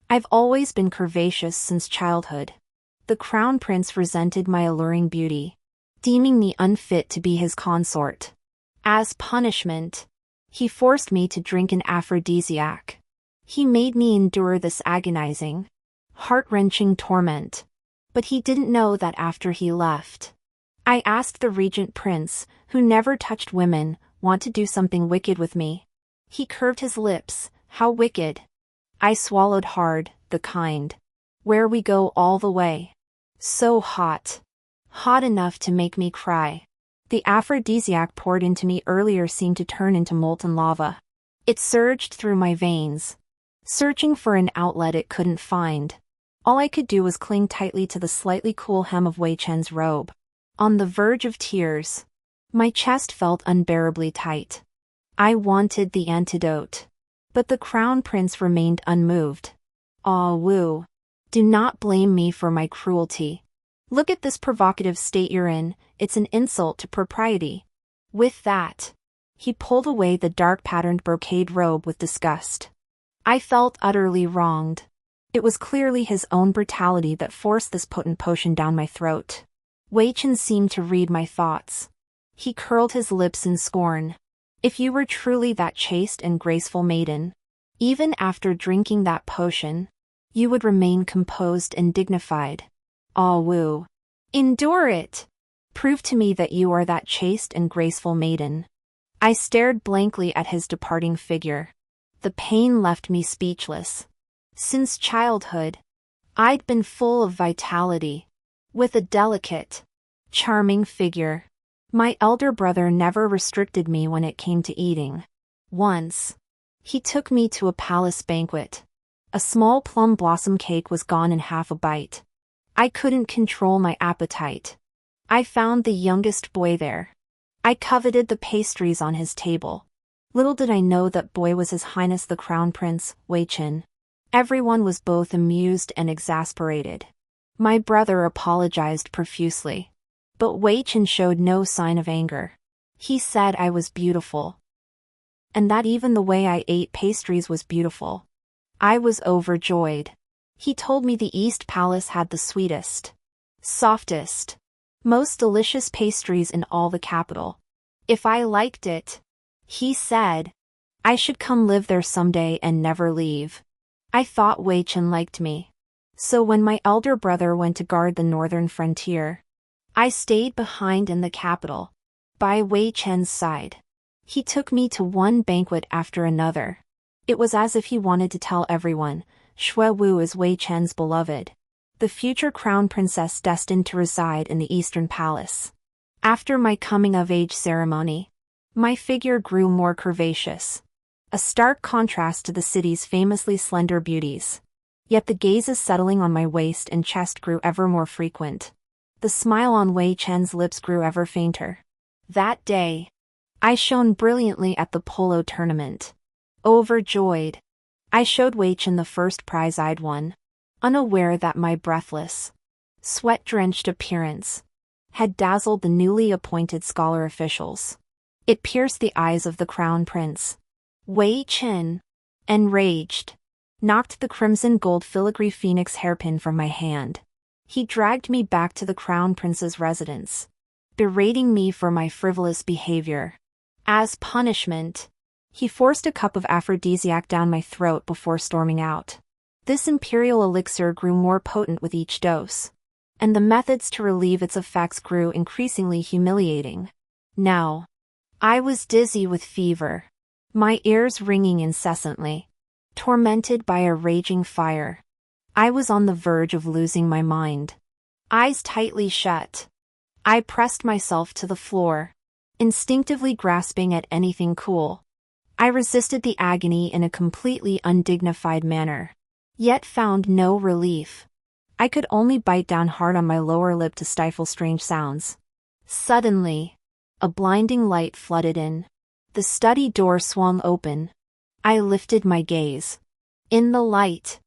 I've always been curvaceous since childhood. The crown prince resented my alluring beauty, deeming me unfit to be his consort. As punishment, he forced me to drink an aphrodisiac. He made me endure this agonizing, heart-wrenching torment. But he didn't know that after he left. I asked the regent prince, who never touched women, want to do something wicked with me. He curved his lips. How wicked? I swallowed hard, the kind. Where we go all the way. So hot. Hot enough to make me cry. The aphrodisiac poured into me earlier seemed to turn into molten lava. It surged through my veins. Searching for an outlet it couldn't find. All I could do was cling tightly to the slightly cool hem of Wei Chen's robe. On the verge of tears. My chest felt unbearably tight. I wanted the antidote. But the crown prince remained unmoved. Ah Wu. Do not blame me for my cruelty. Look at this provocative state you're in, it's an insult to propriety. With that, he pulled away the dark patterned brocade robe with disgust. I felt utterly wronged. It was clearly his own brutality that forced this potent potion down my throat. Wei Chen seemed to read my thoughts. He curled his lips in scorn. If you were truly that chaste and graceful maiden, even after drinking that potion, you would remain composed and dignified. Ah Wu. Endure it. Prove to me that you are that chaste and graceful maiden. I stared blankly at his departing figure. The pain left me speechless. Since childhood, I'd been full of vitality, with a delicate, charming figure. My elder brother never restricted me when it came to eating. Once, he took me to a palace banquet. A small plum blossom cake was gone in half a bite. I couldn't control my appetite. I found the youngest boy there. I coveted the pastries on his table. Little did I know that boy was His Highness the Crown Prince, Wei Chen. Everyone was both amused and exasperated. My brother apologized profusely. But Wei Chen showed no sign of anger. He said I was beautiful. And that even the way I ate pastries was beautiful. I was overjoyed. He told me the East Palace had the sweetest, softest, most delicious pastries in all the capital. If I liked it, he said, I should come live there someday and never leave. I thought Wei Chen liked me. So when my elder brother went to guard the northern frontier, I stayed behind in the capital, by Wei Chen's side. He took me to one banquet after another. It was as if he wanted to tell everyone, Shui Wu is Wei Chen's beloved, the future crown princess destined to reside in the Eastern Palace. After my coming-of-age ceremony, my figure grew more curvaceous, a stark contrast to the city's famously slender beauties. Yet the gazes settling on my waist and chest grew ever more frequent. The smile on Wei Chen's lips grew ever fainter. That day, I shone brilliantly at the polo tournament. Overjoyed, I showed Wei Chen the first prize I'd won, unaware that my breathless, sweat-drenched appearance had dazzled the newly appointed scholar officials. It pierced the eyes of the crown prince. Wei Chen, enraged, knocked the crimson gold filigree phoenix hairpin from my hand. He dragged me back to the crown prince's residence, berating me for my frivolous behavior. As punishment, he forced a cup of aphrodisiac down my throat before storming out. This imperial elixir grew more potent with each dose, and the methods to relieve its effects grew increasingly humiliating. Now, I was dizzy with fever, my ears ringing incessantly, tormented by a raging fire. I was on the verge of losing my mind. Eyes tightly shut, I pressed myself to the floor, instinctively grasping at anything cool. I resisted the agony in a completely undignified manner, yet found no relief. I could only bite down hard on my lower lip to stifle strange sounds. Suddenly, a blinding light flooded in. The study door swung open. I lifted my gaze. In the light,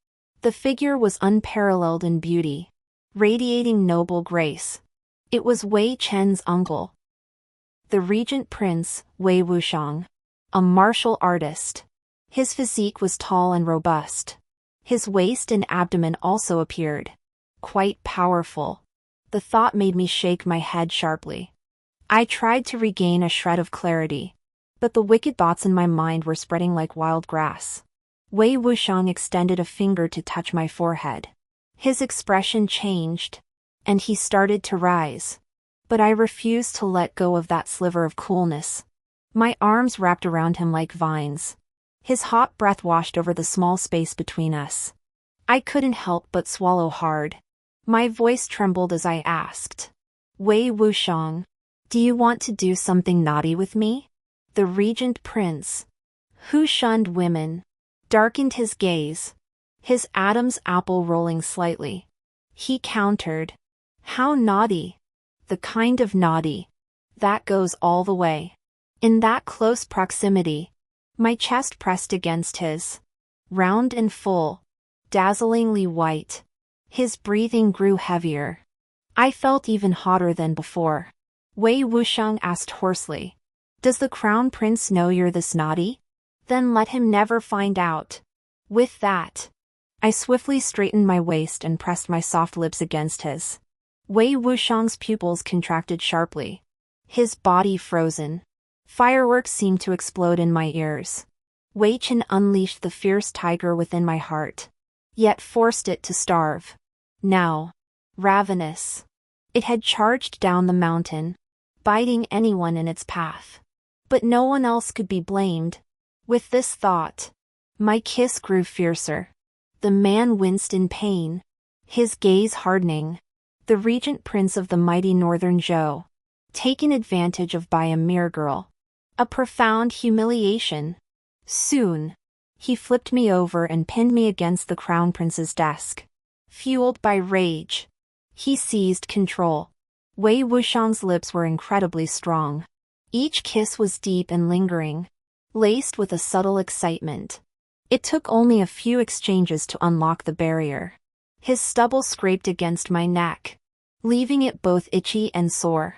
the figure was unparalleled in beauty, radiating noble grace. It was Wei Chen's uncle, the regent prince, Wei Wuang, a martial artist. His physique was tall and robust, His waist and abdomen also appeared. Quite powerful. The thought made me shake my head sharply. I tried to regain a shred of clarity, but the wicked thoughts in my mind were spreading like wild grass. Wei Wuxiang extended a finger to touch my forehead. His expression changed, and he started to rise. But I refused to let go of that sliver of coolness. My arms wrapped around him like vines. His hot breath washed over the small space between us. I couldn't help but swallow hard. My voice trembled as I asked, Wei Wuxiang, do you want to do something naughty with me? The regent prince, who shunned women, darkened his gaze, his Adam's apple rolling slightly. He countered, how naughty? The kind of naughty that goes all the way. In that close proximity, my chest pressed against his, round and full, dazzlingly white. His breathing grew heavier. I felt even hotter than before. Wei Wuxiang asked hoarsely, does the crown prince know you're this naughty? Then let him never find out. With that, I swiftly straightened my waist and pressed my soft lips against his. Wei Wuxiang's pupils contracted sharply. His body frozen. Fireworks seemed to explode in my ears. Wei Chen unleashed the fierce tiger within my heart, yet forced it to starve. Now, ravenous, it had charged down the mountain, biting anyone in its path. But no one else could be blamed. With this thought, my kiss grew fiercer. The man winced in pain, his gaze hardening. The regent prince of the mighty northern Zhou, taken advantage of by a mere girl. A profound humiliation. Soon, he flipped me over and pinned me against the crown prince's desk. Fueled by rage, he seized control. Wei Wuxiang's lips were incredibly strong. Each kiss was deep and lingering, laced with a subtle excitement. It took only a few exchanges to unlock the barrier. His stubble scraped against my neck, leaving it both itchy and sore.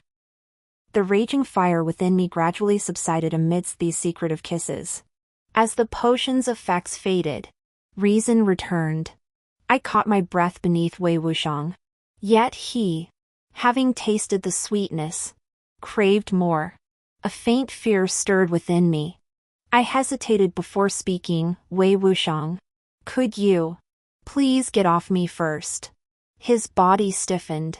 The raging fire within me gradually subsided amidst these secretive kisses. As the potion's effects faded, reason returned. I caught my breath beneath Wei Wuxiang. Yet he, having tasted the sweetness, craved more. A faint fear stirred within me. I hesitated before speaking. Wei Wuxiang, could you please get off me first? His body stiffened.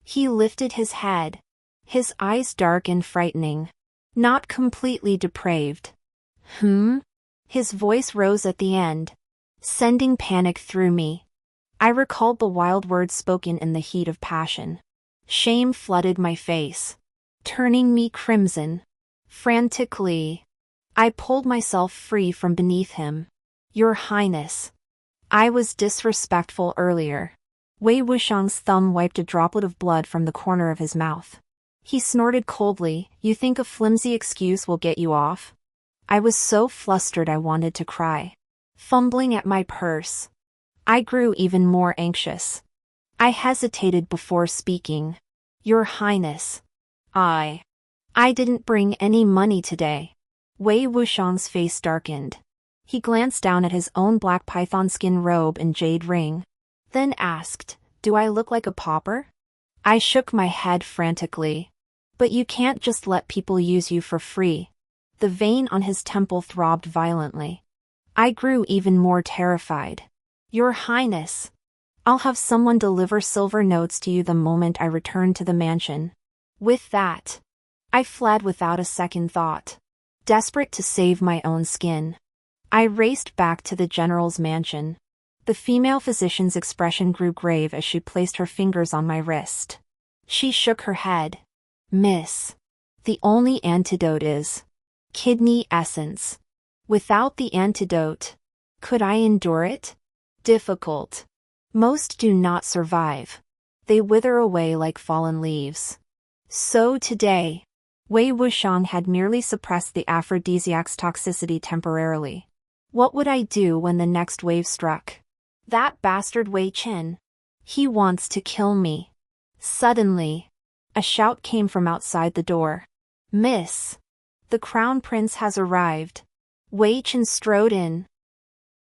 He lifted his head, his eyes dark and frightening, not completely depraved. His voice rose at the end, sending panic through me. I recalled the wild words spoken in the heat of passion. Shame flooded my face, turning me crimson. Frantically, I pulled myself free from beneath him. Your Highness, I was disrespectful earlier. Wei Wuxiang's thumb wiped a droplet of blood from the corner of his mouth. He snorted coldly, you think a flimsy excuse will get you off? I was so flustered I wanted to cry. Fumbling at my purse, I grew even more anxious. I hesitated before speaking. Your Highness, I didn't bring any money today. Wei Wuxiang's face darkened. He glanced down at his own black python skin robe and jade ring, then asked, do I look like a pauper? I shook my head frantically. But you can't just let people use you for free. The vein on his temple throbbed violently. I grew even more terrified. Your Highness, I'll have someone deliver silver notes to you the moment I return to the mansion. With that, I fled without a second thought. Desperate to save my own skin, I raced back to the general's mansion. The female physician's expression grew grave as she placed her fingers on my wrist. She shook her head. Miss, the only antidote is kidney essence. Without the antidote, could I endure it? Difficult. Most do not survive. They wither away like fallen leaves. So today, Wei Wuxiang had merely suppressed the aphrodisiac's toxicity temporarily. What would I do when the next wave struck? That bastard Wei Chen. He wants to kill me. Suddenly, a shout came from outside the door. Miss, the crown prince has arrived. Wei Chen strode in.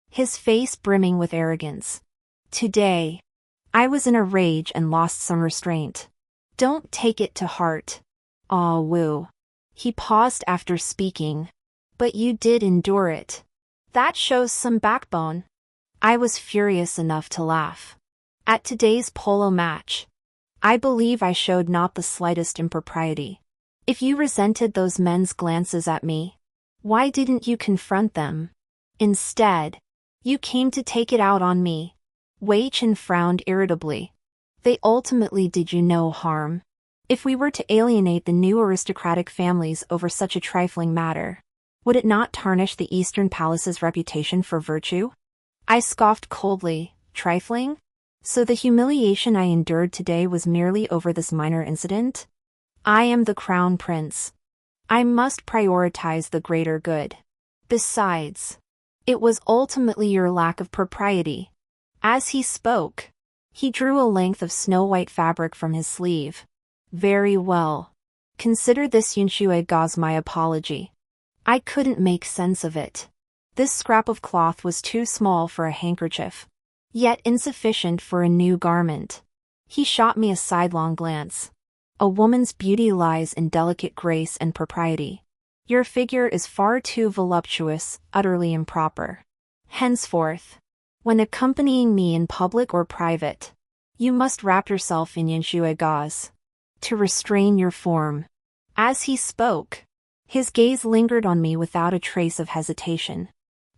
his face brimming with arrogance. Today, I was in a rage and lost some restraint. Don't take it to heart. Ah, Wu. He paused after speaking. But you did endure it. That shows some backbone. I was furious enough to laugh. At today's polo match, I believe I showed not the slightest impropriety. If you resented those men's glances at me, why didn't you confront them? Instead, you came to take it out on me. Wei Chen frowned irritably. They ultimately did you no harm. If we were to alienate the new aristocratic families over such a trifling matter, would it not tarnish the Eastern Palace's reputation for virtue? I scoffed coldly. Trifling? So the humiliation I endured today was merely over this minor incident? I am the crown prince. I must prioritize the greater good. Besides, it was ultimately your lack of propriety. As he spoke, he drew a length of snow-white fabric from his sleeve. Very well. Consider this Yunshui gauze my apology. I couldn't make sense of it. This scrap of cloth was too small for a handkerchief, yet insufficient for a new garment. He shot me a sidelong glance. A woman's beauty lies in delicate grace and propriety. Your figure is far too voluptuous, utterly improper. Henceforth, when accompanying me in public or private, you must wrap yourself in Yunshui gauze to restrain your form. As he spoke, his gaze lingered on me without a trace of hesitation.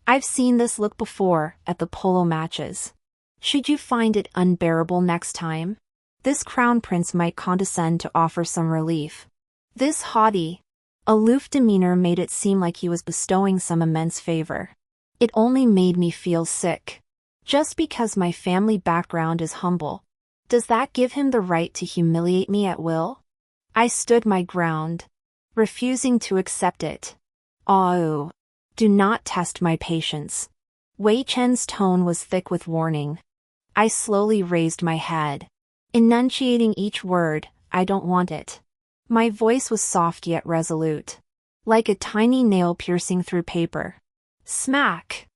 I've seen this look before, at the polo matches. Should you find it unbearable next time, this crown prince might condescend to offer some relief. This haughty, aloof demeanor made it seem like he was bestowing some immense favor. It only made me feel sick. Just because my family background is humble, does that give him the right to humiliate me at will? I stood my ground, refusing to accept it. Oh, do not test my patience. Wei Chen's tone was thick with warning. I slowly raised my head, enunciating each word. I don't want it. My voice was soft yet resolute, like a tiny nail piercing through paper. Smack!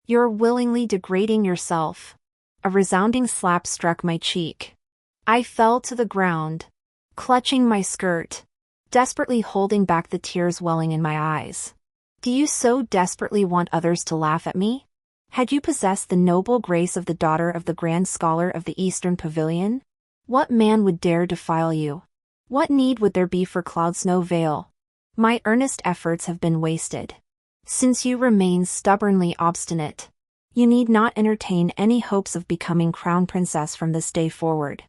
You're willingly degrading yourself. A resounding slap struck my cheek. I fell to the ground, clutching my skirt, desperately holding back the tears welling in my eyes. Do you so desperately want others to laugh at me? Had you possessed the noble grace of the daughter of the grand scholar of the Eastern Pavilion, what man would dare defile you? What need would there be for clouds no veil? My earnest efforts have been wasted. Since you remain stubbornly obstinate, you need not entertain any hopes of becoming crown princess from this day forward.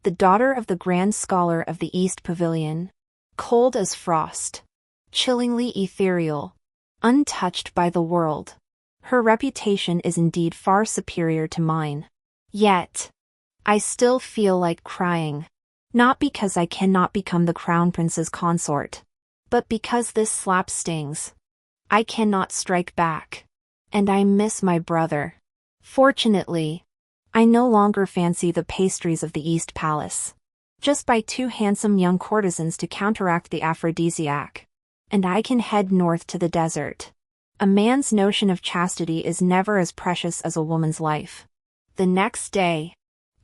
The daughter of the grand scholar of the East Pavilion, cold as frost, chillingly ethereal, untouched by the world. Her reputation is indeed far superior to mine. Yet, I still feel like crying. Not because I cannot become the crown prince's consort, but because this slap stings. I cannot strike back. And I miss my brother. Fortunately, I no longer fancy the pastries of the East Palace. Just buy two handsome young courtesans to counteract the aphrodisiac, and I can head north to the desert. A man's notion of chastity is never as precious as a woman's life. The next day,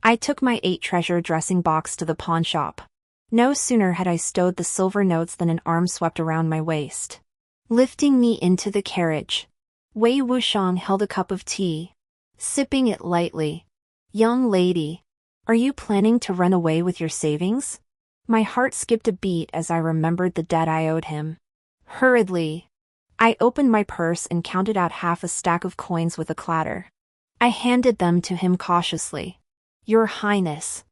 I took my 8-treasure dressing box to the pawnshop. No sooner had I stowed the silver notes than an arm swept around my waist, lifting me into the carriage. Wei Wuang held a cup of tea, sipping it lightly. Young lady, are you planning to run away with your savings? My heart skipped a beat as I remembered the debt I owed him. Hurriedly, I opened my purse and counted out half a stack of coins with a clatter. I handed them to him cautiously. Your Highness,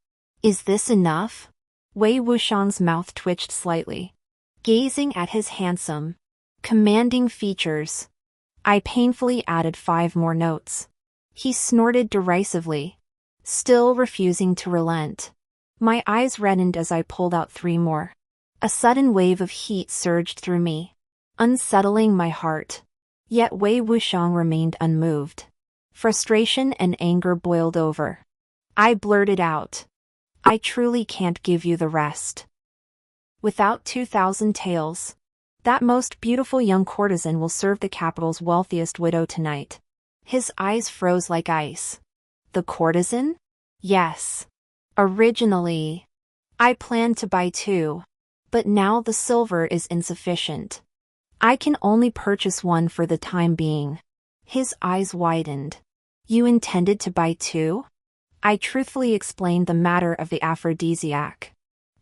is this enough? Wei Wuxiang's mouth twitched slightly, gazing at his handsome, commanding features. I painfully added 5 more notes. He snorted derisively, still refusing to relent. My eyes reddened as I pulled out 3 more. A sudden wave of heat surged through me, unsettling my heart. Yet Wei Wuxiang remained unmoved. Frustration and anger boiled over. I blurted out, I truly can't give you the rest. Without 2,000 taels, that most beautiful young courtesan will serve the capital's wealthiest widow tonight. His eyes froze like ice. The courtesan? Yes. Originally, I planned to buy two, but now the silver is insufficient. I can only purchase one for the time being. His eyes widened. You intended to buy two? I truthfully explained the matter of the aphrodisiac.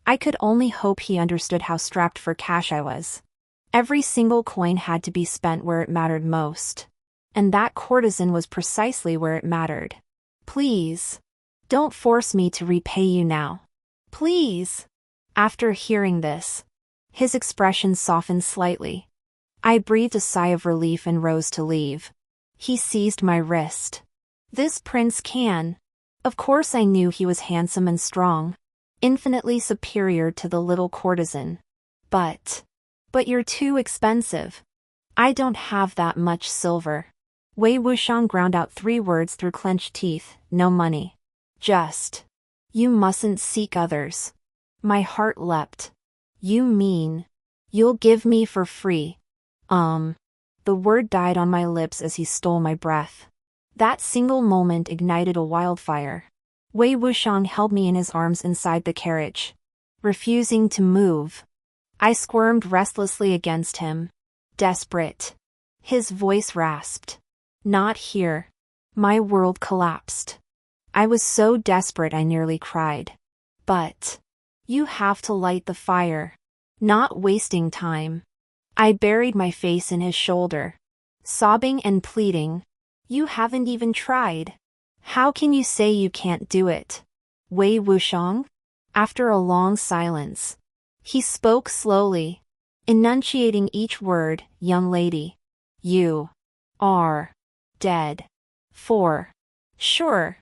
I could only hope he understood how strapped for cash I was. Every single coin had to be spent where it mattered most. And that courtesan was precisely where it mattered. Please. Don't force me to repay you now. Please. After hearing this, his expression softened slightly. I breathed a sigh of relief and rose to leave. He seized my wrist. This prince can. Of course I knew he was handsome and strong, infinitely superior to the little courtesan. But you're too expensive. I don't have that much silver. Wei Wuang ground out 3 words through clenched teeth. No money. Just. You mustn't seek others. My heart leapt. You mean, you'll give me for free? The word died on my lips as he stole my breath. That single moment ignited a wildfire. Wei Wuang held me in his arms inside the carriage, refusing to move. I squirmed restlessly against him. Desperate. His voice rasped. Not here. My world collapsed. I was so desperate I nearly cried. But you have to light the fire. Not wasting time. I buried my face in his shoulder, sobbing and pleading. You haven't even tried. How can you say you can't do it? Wei Wuang? After a long silence, he spoke slowly, enunciating each word. Young lady, you are dead. For sure.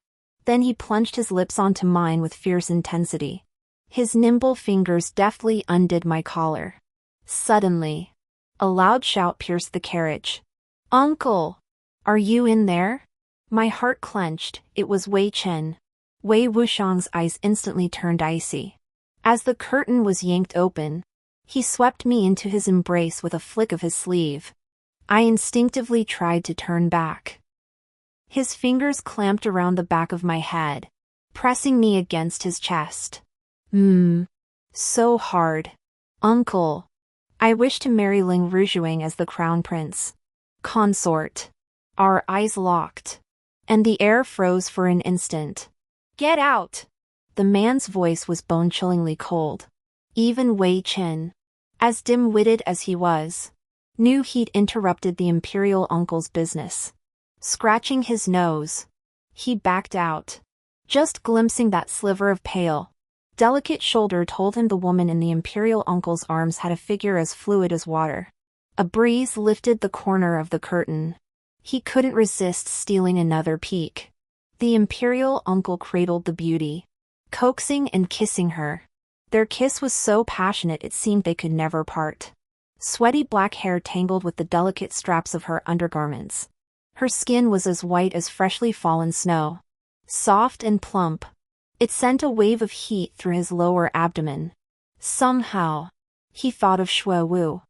Then he plunged his lips onto mine with fierce intensity. His nimble fingers deftly undid my collar. Suddenly, a loud shout pierced the carriage. Uncle! Are you in there? My heart clenched. It was Wei Chen. Wei Wuxiang's eyes instantly turned icy. As the curtain was yanked open, he swept me into his embrace with a flick of his sleeve. I instinctively tried to turn back. His fingers clamped around the back of my head, pressing me against his chest. So hard. Uncle. I wish to marry Ling Rujuang as the crown prince. Consort. Our eyes locked, and the air froze for an instant. Get out! The man's voice was bone-chillingly cold. Even Wei Chen, as dim-witted as he was, knew he'd interrupted the imperial uncle's business. Scratching his nose, he backed out. Just glimpsing that sliver of pale, delicate shoulder told him the woman in the imperial uncle's arms had a figure as fluid as water. A breeze lifted the corner of the curtain. He couldn't resist stealing another peek. The imperial uncle cradled the beauty, coaxing and kissing her. Their kiss was so passionate it seemed they could never part. Sweaty black hair tangled with the delicate straps of her undergarments. Her skin was as white as freshly fallen snow. Soft and plump. It sent a wave of heat through his lower abdomen. Somehow, he thought of Shui Wu.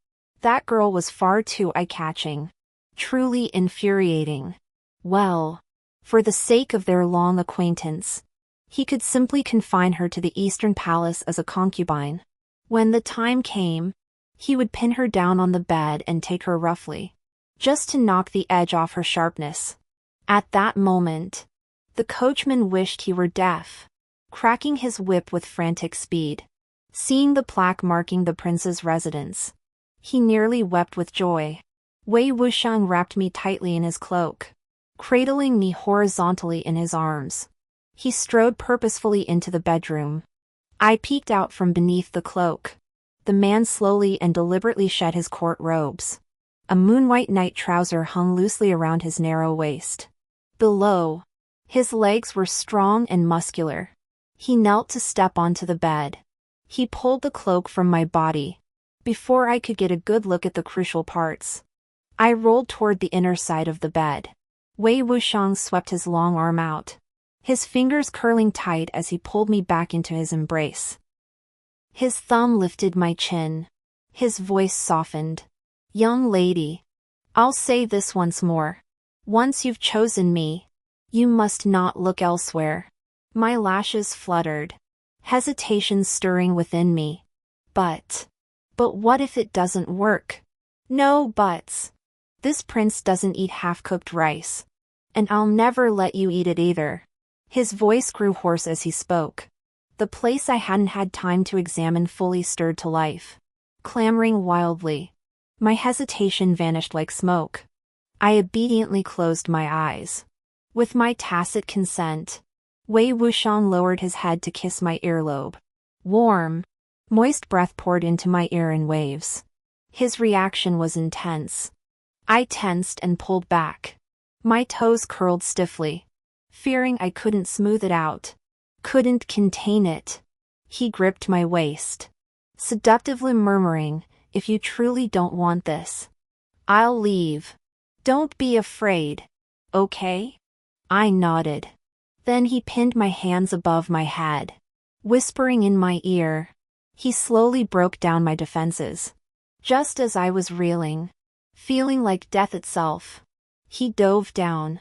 That girl was far too eye-catching. Truly infuriating. Well, for the sake of their long acquaintance, he could simply confine her to the Eastern Palace as a concubine. When the time came, he would pin her down on the bed and take her roughly, just to knock the edge off her sharpness. At that moment, the coachman wished he were deaf, cracking his whip with frantic speed. Seeing the plaque marking the prince's residence, he nearly wept with joy. Wei Wuxiang wrapped me tightly in his cloak, cradling me horizontally in his arms. He strode purposefully into the bedroom. I peeked out from beneath the cloak. The man slowly and deliberately shed his court robes. A moon-white night trouser hung loosely around his narrow waist. Below, his legs were strong and muscular. He knelt to step onto the bed. He pulled the cloak from my body. Before I could get a good look at the crucial parts, I rolled toward the inner side of the bed. Wei Wuxiang swept his long arm out, his fingers curling tight as he pulled me back into his embrace. His thumb lifted my chin. His voice softened. Young lady, I'll say this once more. Once you've chosen me, you must not look elsewhere. My lashes fluttered, hesitation stirring within me. But what if it doesn't work? No buts. This prince doesn't eat half-cooked rice. And I'll never let you eat it either. His voice grew hoarse as he spoke. The place I hadn't had time to examine fully stirred to life, clamoring wildly. My hesitation vanished like smoke. I obediently closed my eyes. With my tacit consent, Wei Wuang lowered his head to kiss my earlobe. Warm, moist breath poured into my ear in waves. His reaction was intense. I tensed and pulled back. My toes curled stiffly, fearing I couldn't smooth it out, couldn't contain it. He gripped my waist, seductively murmuring, "If you truly don't want this, I'll leave. Don't be afraid, okay?" I nodded. Then he pinned my hands above my head, whispering in my ear. He slowly broke down my defenses. Just as I was reeling, feeling like death itself, he dove down.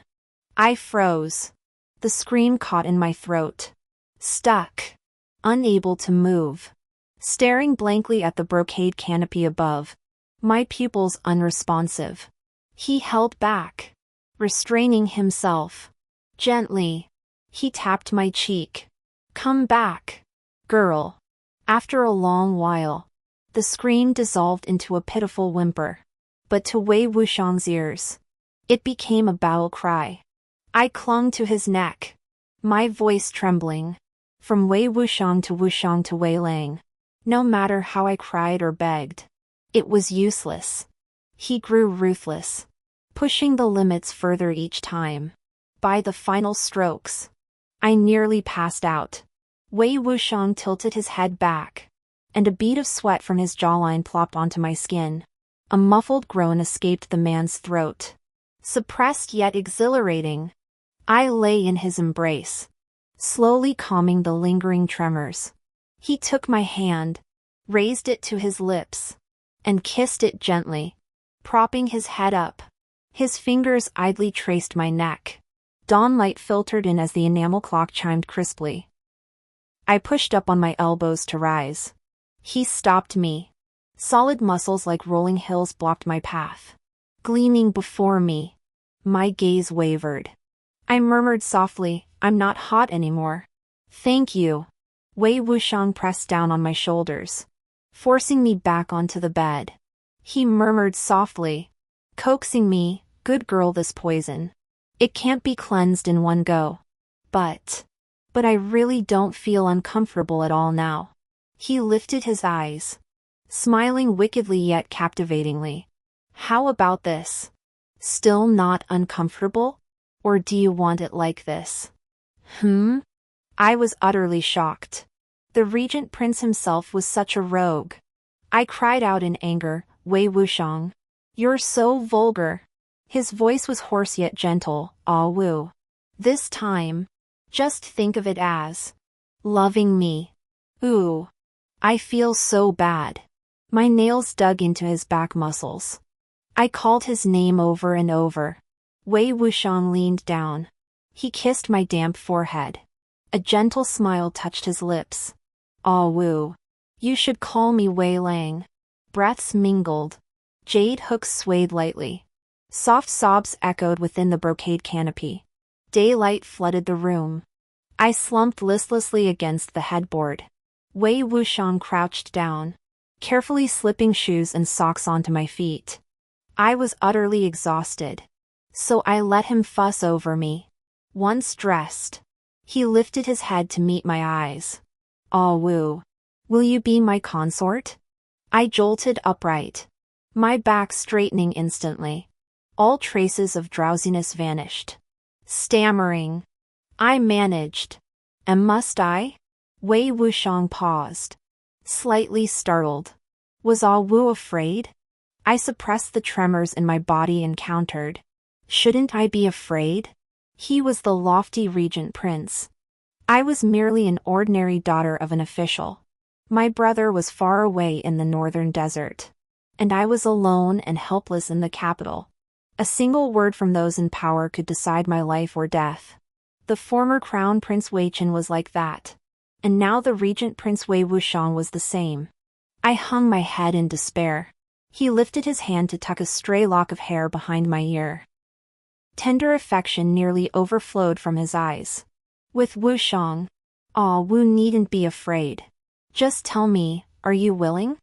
I froze. The scream caught in my throat. Stuck. Unable to move. Staring blankly at the brocade canopy above, my pupils unresponsive. He held back, restraining himself. Gently, he tapped my cheek. "Come back, girl." After a long while, the scream dissolved into a pitiful whimper. But to Wei Wuxiang's ears, it became a battle cry. I clung to his neck, my voice trembling. From Wei Wuxiang to Wei Lang. No matter how I cried or begged, it was useless. He grew ruthless, pushing the limits further each time. By the final strokes, I nearly passed out. Wei Wuxiang tilted his head back, and a bead of sweat from his jawline plopped onto my skin. A muffled groan escaped the man's throat. Suppressed yet exhilarating, I lay in his embrace, slowly calming the lingering tremors. He took my hand, raised it to his lips, and kissed it gently, propping his head up. His fingers idly traced my neck. Dawnlight filtered in as the enamel clock chimed crisply. I pushed up on my elbows to rise. He stopped me. Solid muscles like rolling hills blocked my path. Gleaming before me, my gaze wavered. I murmured softly, "I'm not hot anymore." "Thank you." Wei Wuxiang pressed down on my shoulders, forcing me back onto the bed. He murmured softly, coaxing me, "Good girl, this poison. It can't be cleansed in one go." But I really don't feel uncomfortable at all now. He lifted his eyes, smiling wickedly yet captivatingly. "How about this? Still not uncomfortable? Or do you want it like this?" I was utterly shocked. The regent prince himself was such a rogue. I cried out in anger, "Wei Wuxiang, you're so vulgar." His voice was hoarse yet gentle, "Ah Wu. This time, just think of it as loving me." Ooh. I feel so bad. My nails dug into his back muscles. I called his name over and over. Wei Wuxiang leaned down. He kissed my damp forehead. A gentle smile touched his lips. "Ah Wu. You should call me Wei Lang." Breaths mingled. Jade hooks swayed lightly. Soft sobs echoed within the brocade canopy. Daylight flooded the room. I slumped listlessly against the headboard. Wei Wuxiang crouched down, carefully slipping shoes and socks onto my feet. I was utterly exhausted, so I let him fuss over me. Once dressed, he lifted his head to meet my eyes. "Ah Wu. Will you be my consort?" I jolted upright, my back straightening instantly. All traces of drowsiness vanished. Stammering, I managed. "And must I?" Wei Wuxiang paused, slightly startled. Was Ah Wu afraid? I suppressed the tremors in my body and countered. Shouldn't I be afraid? He was the lofty regent prince. I was merely an ordinary daughter of an official. My brother was far away in the northern desert, and I was alone and helpless in the capital. A single word from those in power could decide my life or death. The former Crown Prince Wei Chen was like that. And now the Regent Prince Wei Wuxiang was the same. I hung my head in despair. He lifted his hand to tuck a stray lock of hair behind my ear. Tender affection nearly overflowed from his eyes. With Wuxiang, "Aw, Wu needn't be afraid. Just tell me, are you willing?"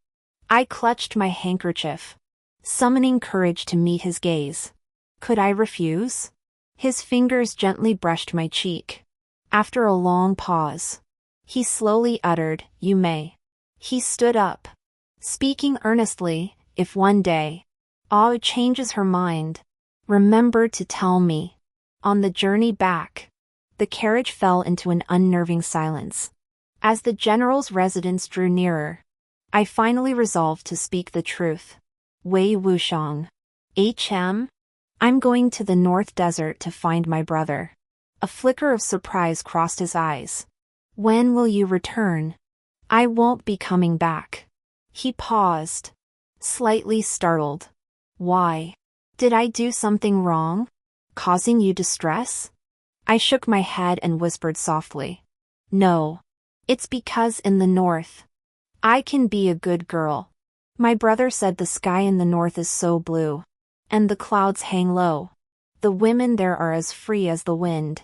I clutched my handkerchief, summoning courage to meet his gaze. Could I refuse? His fingers gently brushed my cheek. After a long pause, he slowly uttered, "You may." He stood up, speaking earnestly, "If one day, Aw changes her mind, remember to tell me." On the journey back, the carriage fell into an unnerving silence. As the general's residence drew nearer, I finally resolved to speak the truth. "Wei Wuxiang. I'm going to the North Desert to find my brother." A flicker of surprise crossed his eyes. "When will you return?" "I won't be coming back." He paused, slightly startled. "Why? Did I do something wrong? Causing you distress?" I shook my head and whispered softly, "No. It's because in the north, I can be a good girl." My brother said the sky in the north is so blue, and the clouds hang low. The women there are as free as the wind.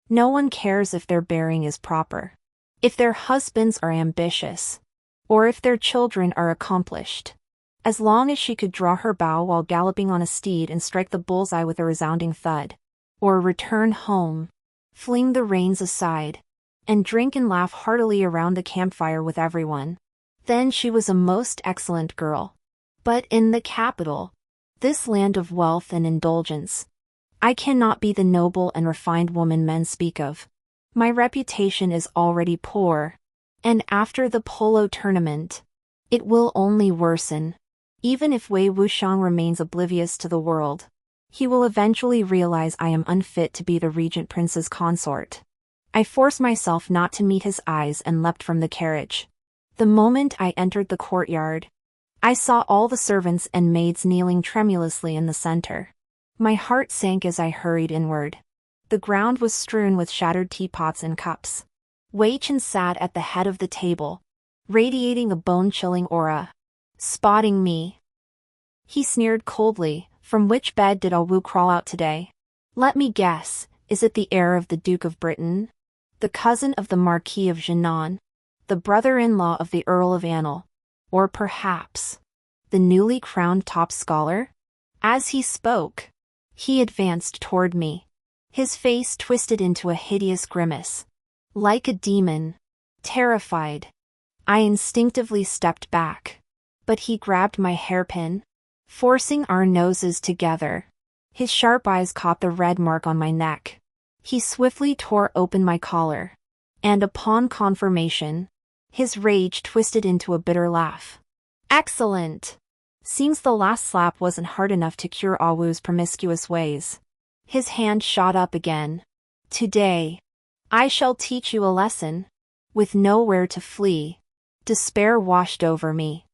No one cares if their bearing is proper, if their husbands are ambitious, or if their children are accomplished. As long as she could draw her bow while galloping on a steed and strike the bullseye with a resounding thud, or return home, fling the reins aside, and drink and laugh heartily around the campfire with everyone, then she was a most excellent girl. But in the capital, this land of wealth and indulgence, I cannot be the noble and refined woman men speak of. My reputation is already poor, and after the polo tournament, it will only worsen. Even if Wei Wuxiang remains oblivious to the world, he will eventually realize I am unfit to be the regent prince's consort. I forced myself not to meet his eyes and leapt from the carriage. The moment I entered the courtyard, I saw all the servants and maids kneeling tremulously in the center. My heart sank as I hurried inward. The ground was strewn with shattered teapots and cups. Wei Chen sat at the head of the table, radiating a bone-chilling aura. Spotting me, he sneered coldly, "From which bed did Wu crawl out today? Let me guess, is it the heir of the Duke of Britain? The cousin of the Marquis of Jinan? The brother-in-law of the Earl of Annal? Or perhaps, the newly crowned top scholar?" As he spoke, he advanced toward me. His face twisted into a hideous grimace. Like a demon, terrified, I instinctively stepped back. But he grabbed my hairpin, forcing our noses together. His sharp eyes caught the red mark on my neck. He swiftly tore open my collar, and upon confirmation, his rage twisted into a bitter laugh. "Excellent! Seems the last slap wasn't hard enough to cure Awu's promiscuous ways." His hand shot up again. "Today, I shall teach you a lesson." With nowhere to flee, despair washed over me.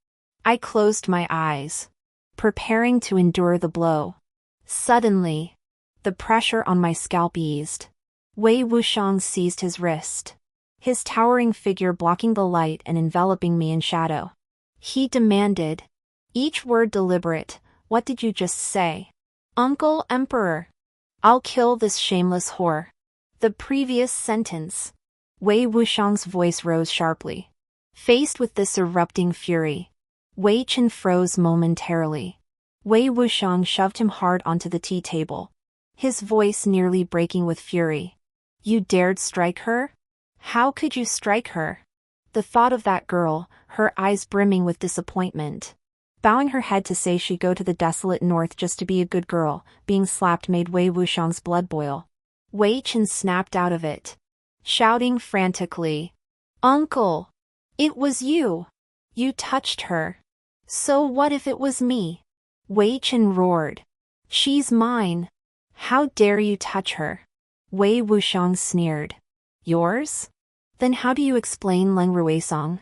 I closed my eyes, preparing to endure the blow. Suddenly, the pressure on my scalp eased. Wei Wuxiang seized his wrist, his towering figure blocking the light and enveloping me in shadow. He demanded, each word deliberate, "What did you just say?" "Uncle Emperor, I'll kill this shameless whore." The previous sentence. Wei Wuxiang's voice rose sharply. Faced with this erupting fury, Wei Chen froze momentarily. Wei Wuxiang shoved him hard onto the tea table, his voice nearly breaking with fury. "You dared strike her? How could you strike her?" The thought of that girl, her eyes brimming with disappointment, bowing her head to say she'd go to the desolate north just to be a good girl, being slapped made Wei Wuxiang's blood boil. Wei Chen snapped out of it, shouting frantically, "Uncle! It was you! You touched her! So what if it was me?" Wei Chen roared, "She's mine! How dare you touch her?" Wei Wuxiang sneered, "Yours? Then how do you explain Leng Ruisong?"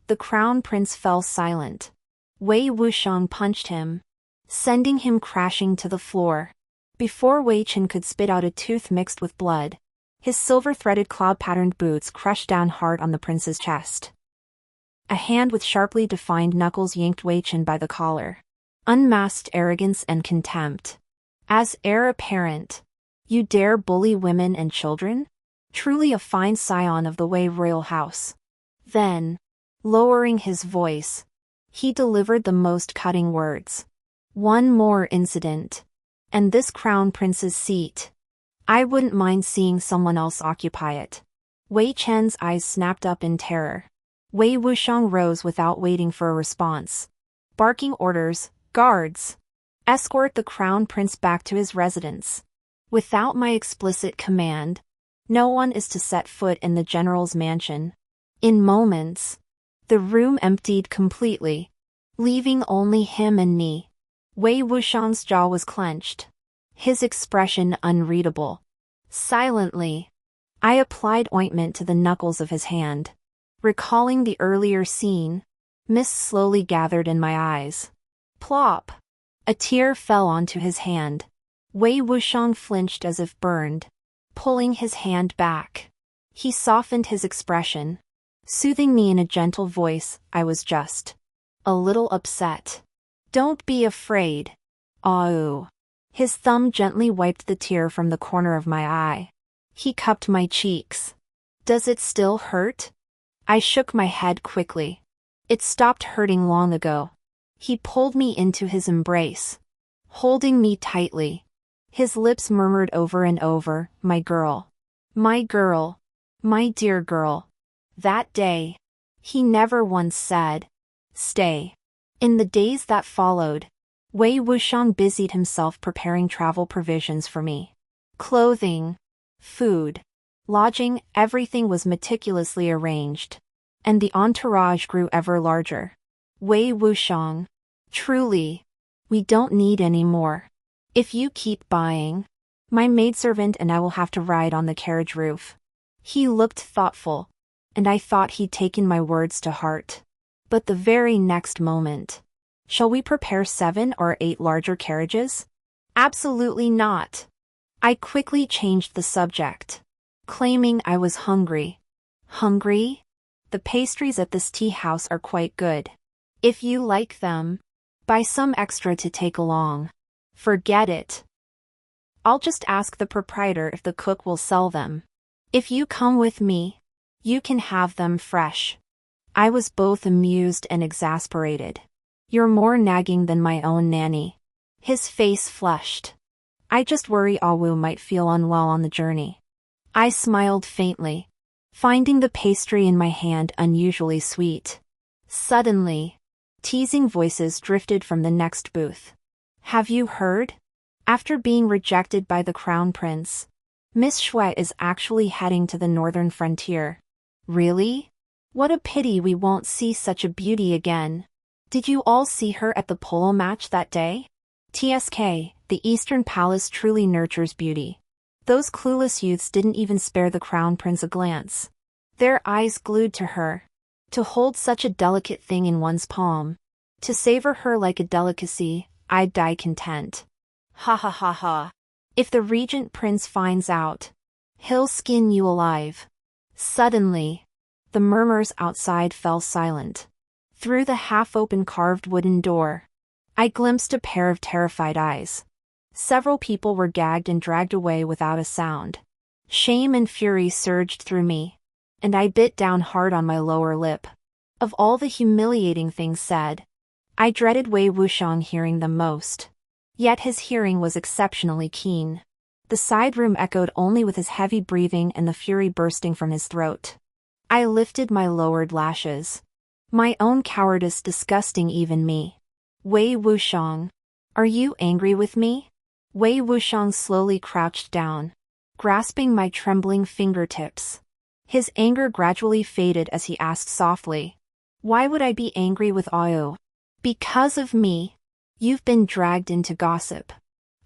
The crown prince fell silent. Wei Wuxiang punched him, sending him crashing to the floor. Before Wei Chen could spit out a tooth mixed with blood, his silver-threaded claw-patterned boots crushed down hard on the prince's chest. A hand with sharply defined knuckles yanked Wei Chen by the collar. Unmasked arrogance and contempt. As heir apparent, you dare bully women and children? Truly a fine scion of the Wei royal house. Then, lowering his voice, he delivered the most cutting words. One more incident, and this crown prince's seat. I wouldn't mind seeing someone else occupy it. Wei Chen's eyes snapped up in terror. Wei Wuxiang rose without waiting for a response. Barking orders, guards! Escort the crown prince back to his residence. Without my explicit command, no one is to set foot in the general's mansion. In moments, the room emptied completely, leaving only him and me. Wei Wuxiang's jaw was clenched, his expression unreadable. Silently, I applied ointment to the knuckles of his hand. Recalling the earlier scene, mist slowly gathered in my eyes. Plop! A tear fell onto his hand. Wei Wuxiang flinched as if burned, pulling his hand back. He softened his expression, soothing me in a gentle voice. I was just a little upset. Don't be afraid. Aw. His thumb gently wiped the tear from the corner of my eye. He cupped my cheeks. Does it still hurt? I shook my head quickly. It stopped hurting long ago. He pulled me into his embrace, holding me tightly. His lips murmured over and over, my girl. My girl. My dear girl. That day, he never once said, stay. In the days that followed, Wei Wuxiang busied himself preparing travel provisions for me. Clothing, food, lodging, everything was meticulously arranged, and the entourage grew ever larger. Wei Wuxiang, truly, we don't need any more. If you keep buying, my maidservant and I will have to ride on the carriage roof. He looked thoughtful, and I thought he'd taken my words to heart. But the very next moment, shall we prepare 7 or 8 larger carriages? Absolutely not. I quickly changed the subject, claiming I was hungry. Hungry? The pastries at this tea house are quite good. If you like them, buy some extra to take along. Forget it. I'll just ask the proprietor if the cook will sell them. If you come with me, you can have them fresh. I was both amused and exasperated. You're more nagging than my own nanny. His face flushed. I just worry Awu might feel unwell on the journey. I smiled faintly, finding the pastry in my hand unusually sweet. Suddenly, teasing voices drifted from the next booth. Have you heard? After being rejected by the crown prince, Miss Shui is actually heading to the northern frontier. Really? What a pity we won't see such a beauty again. Did you all see her at the polo match that day? TSK, the Eastern Palace truly nurtures beauty. Those clueless youths didn't even spare the crown prince a glance. Their eyes glued to her. To hold such a delicate thing in one's palm, to savor her like a delicacy, I'd die content. Ha ha ha ha. If the regent prince finds out, he'll skin you alive. Suddenly, the murmurs outside fell silent. Through the half-open carved wooden door, I glimpsed a pair of terrified eyes. Several people were gagged and dragged away without a sound. Shame and fury surged through me, and I bit down hard on my lower lip. Of all the humiliating things said, I dreaded Wei Wuxiang hearing them most. Yet his hearing was exceptionally keen. The side room echoed only with his heavy breathing and the fury bursting from his throat. I lifted my lowered lashes. My own cowardice disgusting even me. Wei Wuxiang, are you angry with me? Wei Wuxiang slowly crouched down, grasping my trembling fingertips. His anger gradually faded as he asked softly, why would I be angry with Ao? Because of me. You've been dragged into gossip.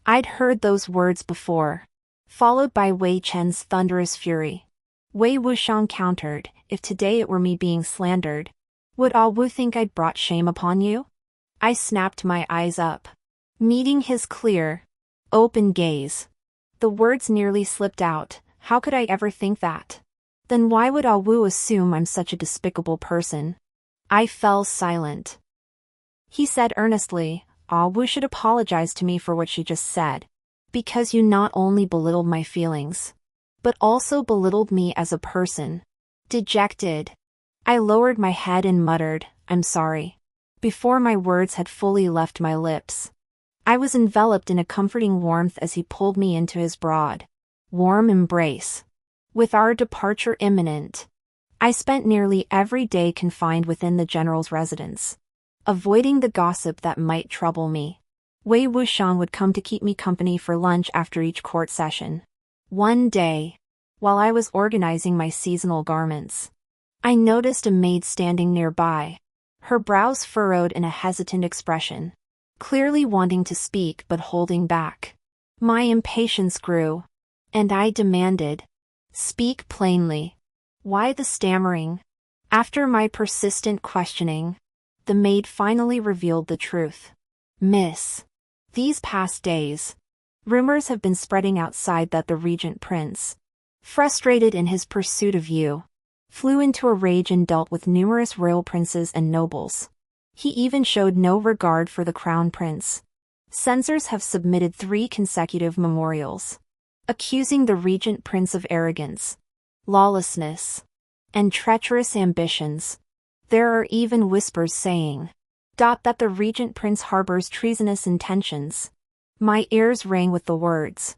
I'd heard those words before, followed by Wei Chen's thunderous fury. Wei Wuxiang countered, if today it were me being slandered, would Ah Wu think I'd brought shame upon you? I snapped my eyes up, meeting his clear, Open gaze. The words nearly slipped out. How could I ever think that? Then why would Wu assume I'm such a despicable person? I fell silent. He said earnestly, Wu should apologize to me for what she just said. Because you not only belittled my feelings, but also belittled me as a person. Dejected. I lowered my head and muttered, I'm sorry. Before my words had fully left my lips, I was enveloped in a comforting warmth as he pulled me into his broad, warm embrace. With our departure imminent, I spent nearly every day confined within the general's residence, avoiding the gossip that might trouble me. Wei Wuang would come to keep me company for lunch after each court session. One day, while I was organizing my seasonal garments, I noticed a maid standing nearby, her brows furrowed in a hesitant expression, clearly wanting to speak but holding back. My impatience grew, and I demanded, speak plainly. Why the stammering? After my persistent questioning, the maid finally revealed the truth. Miss, these past days, rumors have been spreading outside that the regent prince, frustrated in his pursuit of you, flew into a rage and dealt with numerous royal princes and nobles. He even showed no regard for the crown prince. Censors have submitted 3 consecutive memorials, accusing the regent prince of arrogance, lawlessness, and treacherous ambitions. There are even whispers saying that the regent prince harbors treasonous intentions. My ears rang with the words.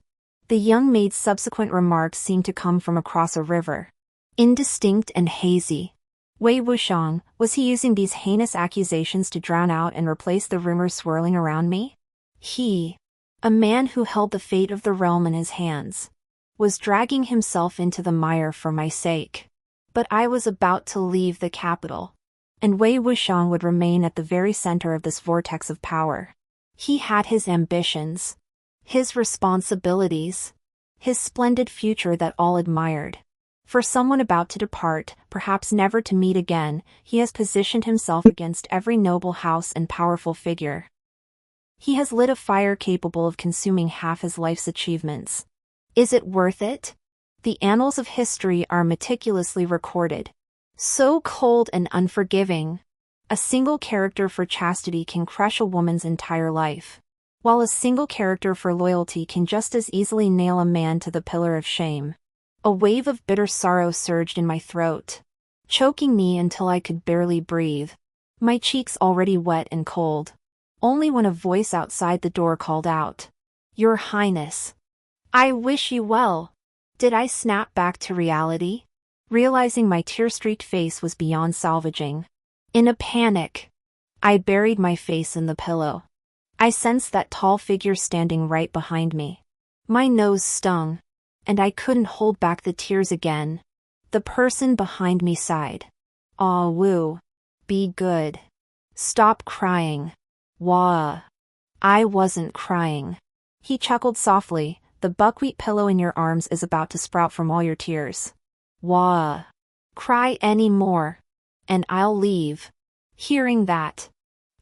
The young maid's subsequent remarks seemed to come from across a river, indistinct and hazy. Wei Wuang, was he using these heinous accusations to drown out and replace the rumors swirling around me? He, a man who held the fate of the realm in his hands, was dragging himself into the mire for my sake. But I was about to leave the capital, and Wei Wuang would remain at the very center of this vortex of power. He had his ambitions, his responsibilities, his splendid future that all admired. For someone about to depart, perhaps never to meet again, he has positioned himself against every noble house and powerful figure. He has lit a fire capable of consuming half his life's achievements. Is it worth it? The annals of history are meticulously recorded. So cold and unforgiving, a single character for chastity can crush a woman's entire life, while a single character for loyalty can just as easily nail a man to the pillar of shame. A wave of bitter sorrow surged in my throat, choking me until I could barely breathe, my cheeks already wet and cold. Only when a voice outside the door called out, Your Highness. I wish you well. Did I snap back to reality, realizing my tear-streaked face was beyond salvaging? In a panic, I buried my face in the pillow. I sensed that tall figure standing right behind me. My nose stung, and I couldn't hold back the tears again. The person behind me sighed. Wu, be good. Stop crying. Wah. I wasn't crying. He chuckled softly. The buckwheat pillow in your arms is about to sprout from all your tears. Wah. Cry any more, and I'll leave. Hearing that,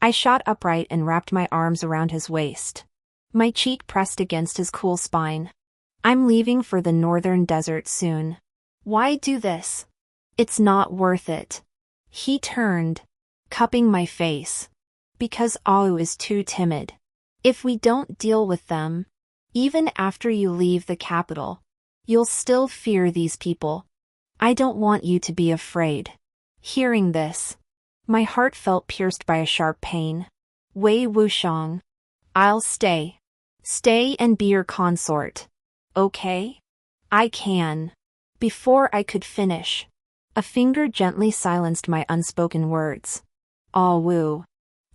I shot upright and wrapped my arms around his waist. My cheek pressed against his cool spine. I'm leaving for the northern desert soon. Why do this? It's not worth it. He turned, cupping my face. Because Wu is too timid. If we don't deal with them, even after you leave the capital, you'll still fear these people. I don't want you to be afraid. Hearing this, my heart felt pierced by a sharp pain. Wei Wuang, I'll stay. Stay and be your consort. Okay? I can. Before I could finish, a finger gently silenced my unspoken words. Wu,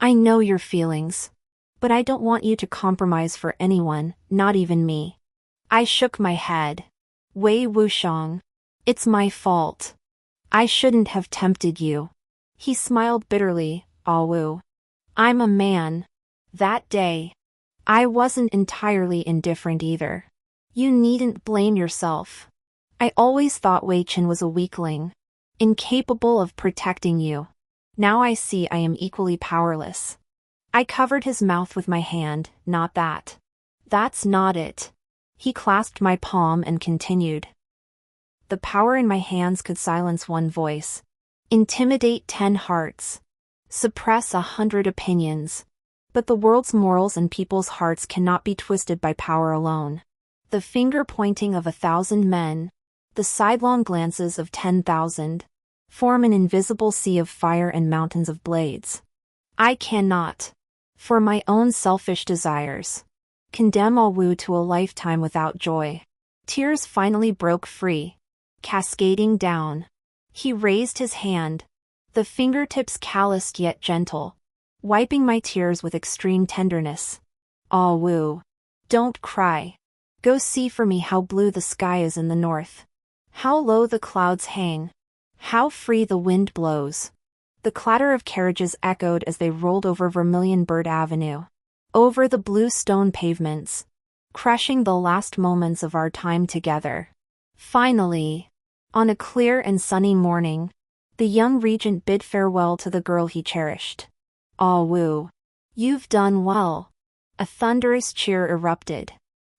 I know your feelings, but I don't want you to compromise for anyone, not even me. I shook my head. Wei Wuang, it's my fault. I shouldn't have tempted you. He smiled bitterly. Wu, I'm a man. That day, I wasn't entirely indifferent either. You needn't blame yourself. I always thought Wei Chen was a weakling, incapable of protecting you. Now I see I am equally powerless. I covered his mouth with my hand. Not that. That's not it. He clasped my palm and continued. The power in my hands could silence one voice, intimidate 10 hearts, suppress 100 opinions. But the world's morals and people's hearts cannot be twisted by power alone. The finger pointing of 1,000 men, the sidelong glances of 10,000, form an invisible sea of fire and mountains of blades. I cannot, for my own selfish desires, condemn Wu to a lifetime without joy. Tears finally broke free, cascading down. He raised his hand, the fingertips calloused yet gentle, wiping my tears with extreme tenderness. Wu, don't cry. Go see for me how blue the sky is in the north. How low the clouds hang. How free the wind blows. The clatter of carriages echoed as they rolled over Vermilion Bird Avenue, over the blue stone pavements, crushing the last moments of our time together. Finally, on a clear and sunny morning, the young regent bid farewell to the girl he cherished. Wu, you've done well. A thunderous cheer erupted.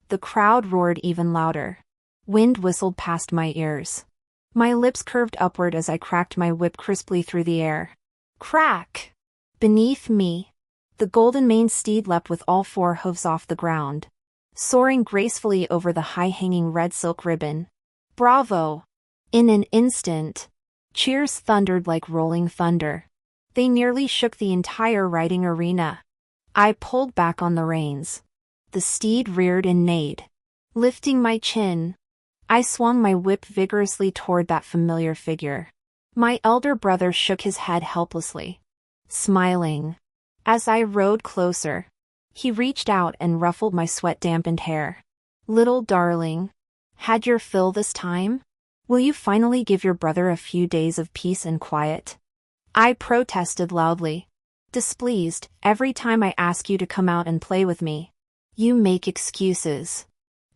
The crowd roared even louder. Wind whistled past my ears. My lips curved upward as I cracked my whip crisply through the air. Crack! Beneath me, the golden-maned steed leapt with all 4 hooves off the ground, soaring gracefully over the high-hanging red silk ribbon. Bravo! In an instant, cheers thundered like rolling thunder. They nearly shook the entire riding arena. I pulled back on the reins. The steed reared and neighed. Lifting my chin, I swung my whip vigorously toward that familiar figure. My elder brother shook his head helplessly, smiling. As I rode closer, he reached out and ruffled my sweat-dampened hair. Little darling, had your fill this time? Will you finally give your brother a few days of peace and quiet? I protested loudly. Displeased, every time I ask you to come out and play with me, you make excuses.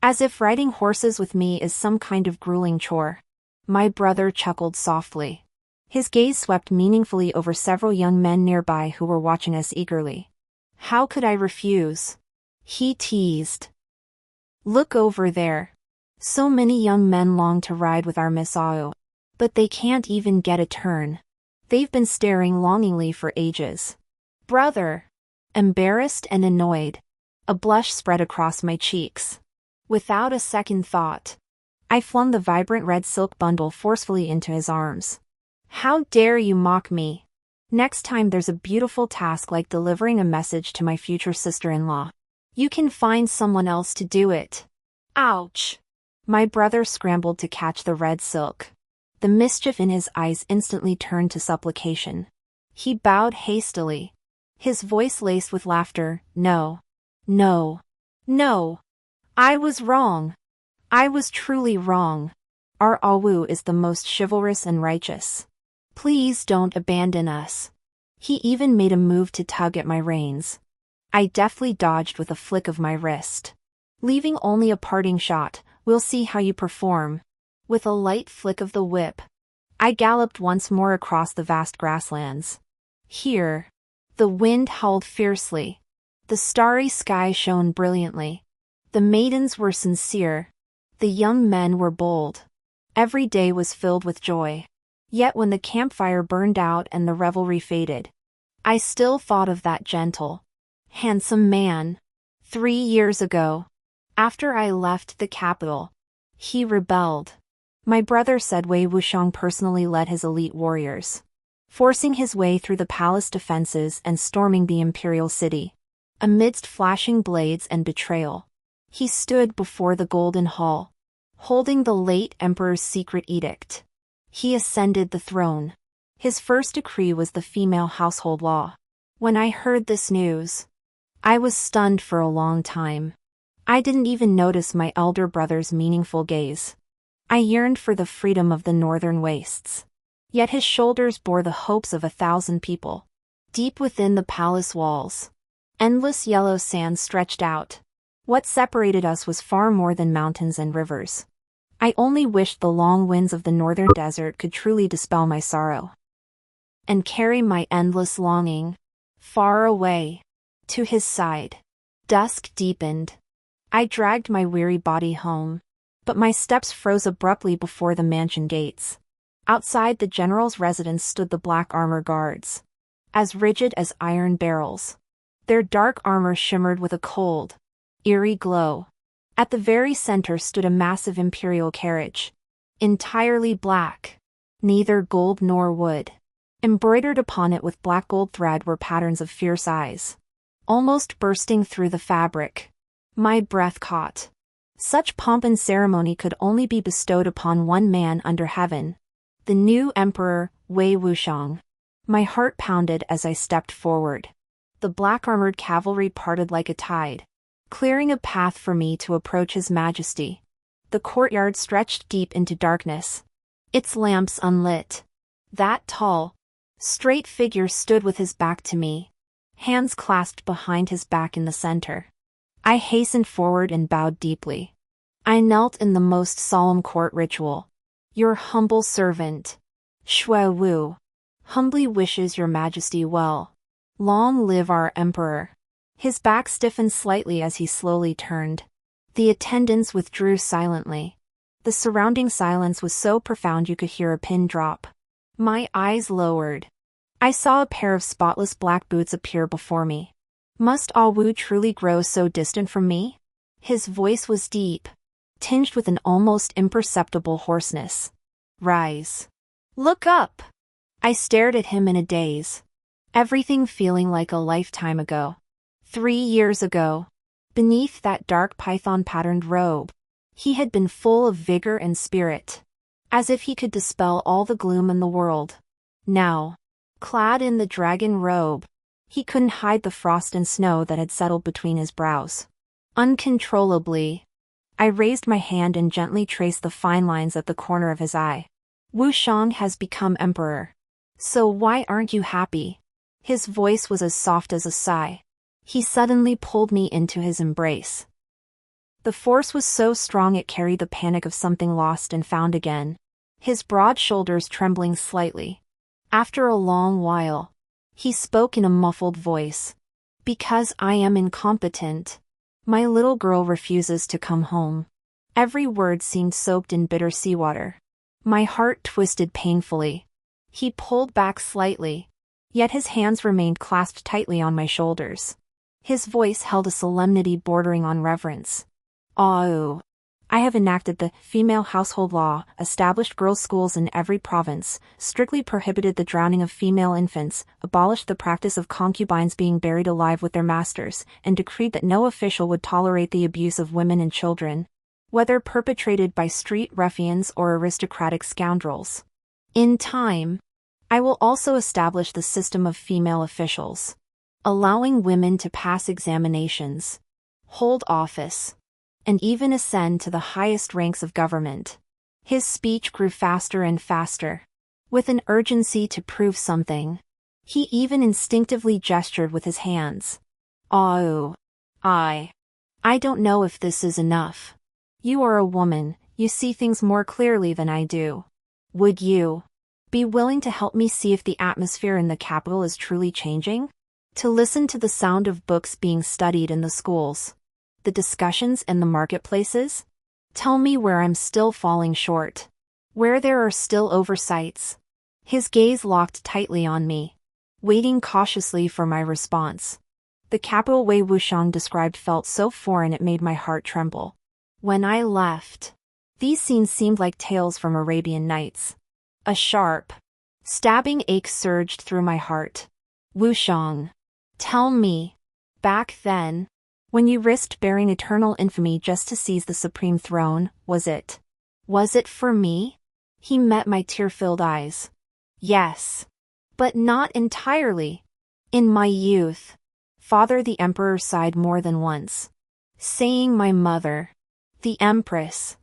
As if riding horses with me is some kind of grueling chore. My brother chuckled softly. His gaze swept meaningfully over several young men nearby who were watching us eagerly. How could I refuse? He teased. Look over there. So many young men long to ride with our Miss Ao, but they can't even get a turn. They've been staring longingly for ages. Brother! Embarrassed and annoyed, a blush spread across my cheeks. Without a second thought, I flung the vibrant red silk bundle forcefully into his arms. How dare you mock me? Next time there's a beautiful task like delivering a message to my future sister-in-law, you can find someone else to do it. Ouch! My brother scrambled to catch the red silk. The mischief in his eyes instantly turned to supplication. He bowed hastily, his voice laced with laughter. No. No. No. I was wrong. I was truly wrong. Our Awu is the most chivalrous and righteous. Please don't abandon us. He even made a move to tug at my reins. I deftly dodged with a flick of my wrist. Leaving only a parting shot, we'll see how you perform. With a light flick of the whip, I galloped once more across the vast grasslands. Here, the wind howled fiercely. The starry sky shone brilliantly. The maidens were sincere. The young men were bold. Every day was filled with joy. Yet when the campfire burned out and the revelry faded, I still thought of that gentle, handsome man. 3 years ago, after I left the capital, he rebelled. My brother said Wei Wuang personally led his elite warriors, forcing his way through the palace defenses and storming the imperial city. Amidst flashing blades and betrayal, he stood before the Golden Hall, holding the late emperor's secret edict. He ascended the throne. His first decree was the female household law. When I heard this news, I was stunned for a long time. I didn't even notice my elder brother's meaningful gaze. I yearned for the freedom of the northern wastes. Yet his shoulders bore the hopes of 1,000 people. Deep within the palace walls, endless yellow sand stretched out. What separated us was far more than mountains and rivers. I only wished the long winds of the northern desert could truly dispel my sorrow and carry my endless longing far away, to his side. Dusk deepened. I dragged my weary body home, but my steps froze abruptly before the mansion gates. Outside the general's residence stood the black armor guards, as rigid as iron barrels. Their dark armor shimmered with a cold, eerie glow. At the very center stood a massive imperial carriage, entirely black, neither gold nor wood. Embroidered upon it with black gold thread were patterns of fierce eyes, almost bursting through the fabric. My breath caught. Such pomp and ceremony could only be bestowed upon one man under heaven, the new emperor, Wei Wuang. My heart pounded as I stepped forward. The black-armored cavalry parted like a tide, clearing a path for me to approach His Majesty. The courtyard stretched deep into darkness, its lamps unlit. That tall, straight figure stood with his back to me, hands clasped behind his back in the center. I hastened forward and bowed deeply. I knelt in the most solemn court ritual. Your humble servant, Shui Wu, humbly wishes your majesty well. Long live our emperor. His back stiffened slightly as he slowly turned. The attendants withdrew silently. The surrounding silence was so profound you could hear a pin drop. My eyes lowered. I saw a pair of spotless black boots appear before me. Must Ah Wu truly grow so distant from me? His voice was deep, tinged with an almost imperceptible hoarseness. Rise. Look up. I stared at him in a daze. Everything feeling like a lifetime ago. 3 years ago. Beneath that dark python-patterned robe, he had been full of vigor and spirit, as if he could dispel all the gloom in the world. Now, clad in the dragon robe, he couldn't hide the frost and snow that had settled between his brows. Uncontrollably, I raised my hand and gently traced the fine lines at the corner of his eye. Wushang has become emperor. So why aren't you happy? His voice was as soft as a sigh. He suddenly pulled me into his embrace. The force was so strong it carried the panic of something lost and found again, his broad shoulders trembling slightly. After a long while, he spoke in a muffled voice. Because I am incompetent. My little girl refuses to come home. Every word seemed soaked in bitter seawater. My heart twisted painfully. He pulled back slightly, yet his hands remained clasped tightly on my shoulders. His voice held a solemnity bordering on reverence. Ah, I have enacted the female household law, established girls' schools in every province, strictly prohibited the drowning of female infants, abolished the practice of concubines being buried alive with their masters, and decreed that no official would tolerate the abuse of women and children, whether perpetrated by street ruffians or aristocratic scoundrels. In time, I will also establish the system of female officials, allowing women to pass examinations, hold office, and even ascend to the highest ranks of government. His speech grew faster and faster, with an urgency to prove something. He even instinctively gestured with his hands. Oh, I don't know if this is enough. You are a woman, you see things more clearly than I do. Would you be willing to help me see if the atmosphere in the capital is truly changing? To listen to the sound of books being studied in the schools, the discussions in the marketplaces? Tell me where I'm still falling short, where there are still oversights. His gaze locked tightly on me, waiting cautiously for my response. The capital Wei Wushang described felt so foreign it made my heart tremble. When I left, these scenes seemed like tales from Arabian Nights. A sharp, stabbing ache surged through my heart. Wushang, tell me, back then, when you risked bearing eternal infamy just to seize the supreme throne, was it for me? He met my tear-filled eyes. Yes, but not entirely. In my youth, Father the Emperor sighed more than once, saying my mother, the Empress,